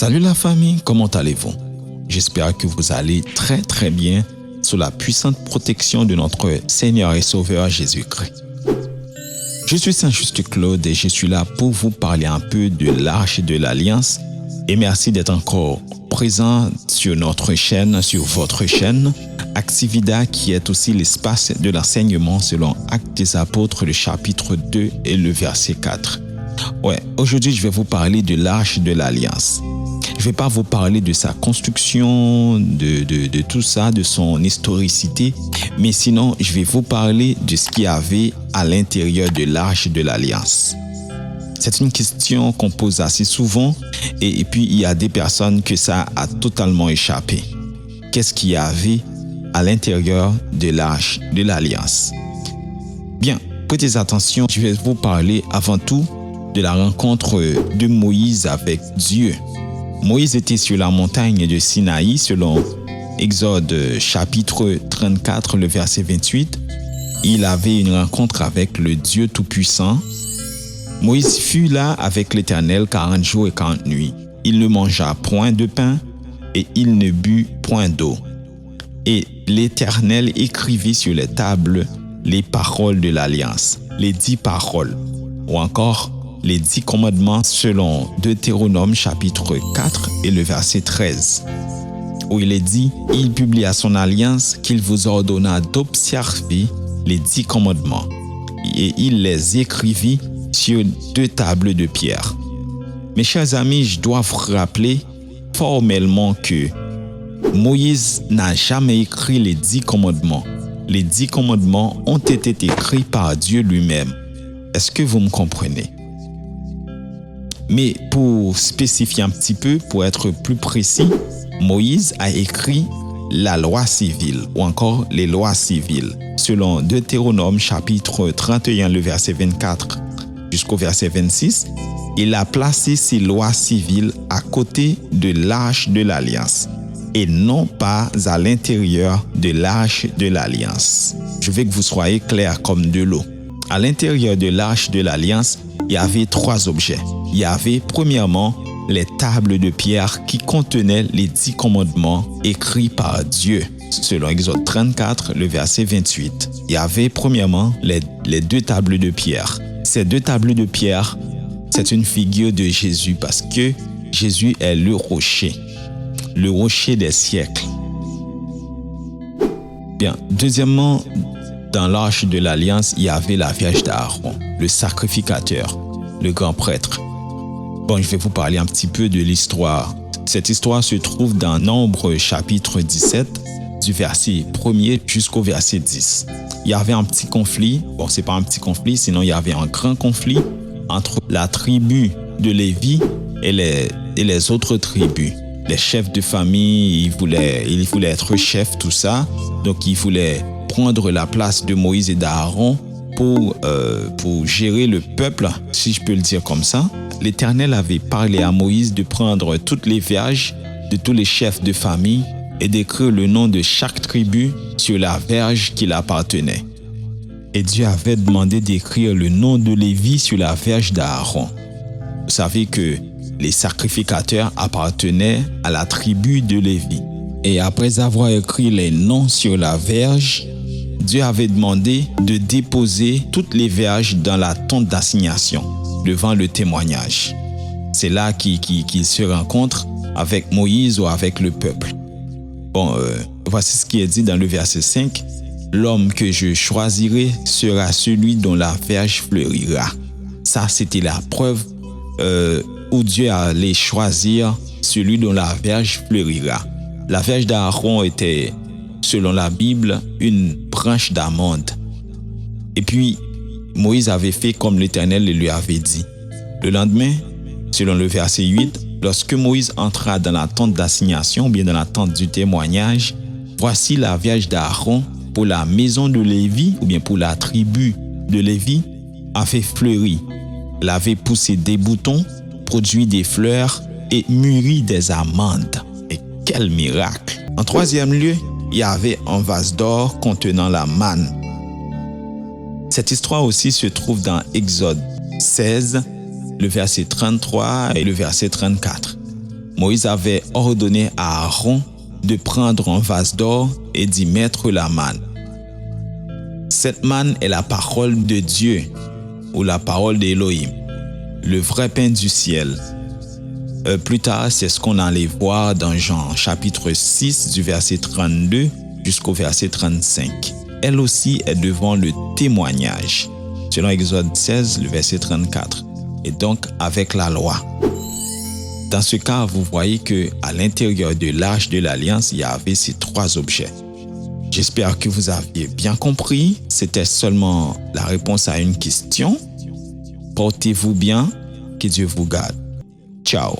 Salut la famille, comment allez-vous? J'espère que vous allez très très bien sous la puissante protection de notre Seigneur et Sauveur Jésus-Christ. Je suis Saint-Just Claude et je suis là pour vous parler un peu de l'Arche de l'Alliance et merci d'être encore présent sur notre chaîne, sur votre chaîne, Activida qui est aussi l'espace de l'enseignement selon Actes des Apôtres, le chapitre 2 et le verset 4. Aujourd'hui je vais vous parler de l'Arche de l'Alliance. Je ne vais pas vous parler de sa construction, de tout ça, de son historicité, mais sinon, je vais vous parler de ce qu'il y avait à l'intérieur de l'Arche de l'Alliance. C'est une question qu'on pose assez souvent et puis il y a des personnes que ça a totalement échappé. Qu'est-ce qu'il y avait à l'intérieur de l'Arche de l'Alliance? Bien, prêtez attention, je vais vous parler avant tout de la rencontre de Moïse avec Dieu. Moïse était sur la montagne de Sinaï selon Exode chapitre 34, le verset 28. Il avait une rencontre avec le Dieu Tout-Puissant. Moïse fut là avec l'Éternel 40 jours et 40 nuits. Il ne mangea point de pain et il ne but point d'eau. Et l'Éternel écrivit sur les tables les paroles de l'Alliance, les 10 paroles, ou encore les 10 commandements selon Deutéronome chapitre 4 et le verset 13, où il est dit « Il publia son alliance qu'il vous ordonna d'observer les 10 commandements, et il les écrivit sur 2 tables de pierre. » Mes chers amis, je dois vous rappeler formellement que Moïse n'a jamais écrit les 10 commandements. Les 10 commandements ont été écrits par Dieu lui-même. Est-ce que vous me comprenez? Mais pour spécifier un petit peu, pour être plus précis, Moïse a écrit la loi civile ou encore les lois civiles. Selon Deutéronome chapitre 31, le verset 24 jusqu'au verset 26, il a placé ces lois civiles à côté de l'Arche de l'Alliance et non pas à l'intérieur de l'Arche de l'Alliance. Je veux que vous soyez clairs comme de l'eau. À l'intérieur de l'Arche de l'Alliance, il y avait 3 objets. Il y avait premièrement les tables de pierre qui contenaient les 10 commandements écrits par Dieu. Selon Exode 34, le verset 28. Il y avait premièrement les 2 tables de pierre. Ces 2 tables de pierre, c'est une figure de Jésus parce que Jésus est le rocher des siècles. Bien, deuxièmement, dans l'Arche de l'Alliance, il y avait la Vierge d'Aaron, le sacrificateur, le grand prêtre. Bon, je vais vous parler un petit peu de l'histoire. Cette histoire se trouve dans Nombre chapitre 17, du verset 1er jusqu'au verset 10. Il y avait un petit conflit, bon, c'est pas un petit conflit, sinon il y avait un grand conflit entre la tribu de Lévi et les autres tribus. Les chefs de famille, ils voulaient être chefs, tout ça. Donc, ils voulaient prendre la place de Moïse et d'Aaron pour gérer le peuple, si je peux le dire comme ça. L'Éternel avait parlé à Moïse de prendre toutes les verges de tous les chefs de famille et d'écrire le nom de chaque tribu sur la verge qui l'appartenait. Et Dieu avait demandé d'écrire le nom de Lévi sur la verge d'Aaron. Vous savez que les sacrificateurs appartenaient à la tribu de Lévi. Et après avoir écrit les noms sur la verge, Dieu avait demandé de déposer toutes les verges dans la tente d'assignation, devant le témoignage. C'est là qu'il se rencontre avec Moïse ou avec le peuple. Bon, voici ce qui est dit dans le verset 5. « L'homme que je choisirai sera celui dont la verge fleurira. » Ça, c'était la preuve où Dieu allait choisir celui dont la verge fleurira. La verge d'Aaron était, selon la Bible, une branche d'amande. Et puis, Moïse avait fait comme l'Éternel le lui avait dit. Le lendemain, selon le verset 8, lorsque Moïse entra dans la tente d'assignation, ou bien dans la tente du témoignage, voici la verge d'Aaron pour la maison de Lévi, ou bien pour la tribu de Lévi, avait fleuri. Elle avait poussé des boutons, produit des fleurs et mûri des amandes. Et quel miracle! En 3e lieu, il y avait un vase d'or contenant la manne. Cette histoire aussi se trouve dans Exode 16, le verset 33 et le verset 34. Moïse avait ordonné à Aaron de prendre un vase d'or et d'y mettre la manne. Cette manne est la parole de Dieu ou la parole d'Élohim, le vrai pain du ciel. Plus tard, c'est ce qu'on allait voir dans Jean chapitre 6 du verset 32 jusqu'au verset 35. Elle aussi est devant le témoignage, selon Exode 16, le verset 34, et donc avec la loi. Dans ce cas, vous voyez qu'à l'intérieur de l'Arche de l'Alliance, il y avait ces trois objets. J'espère que vous aviez bien compris. C'était seulement la réponse à une question. Portez-vous bien. Que Dieu vous garde. Ciao.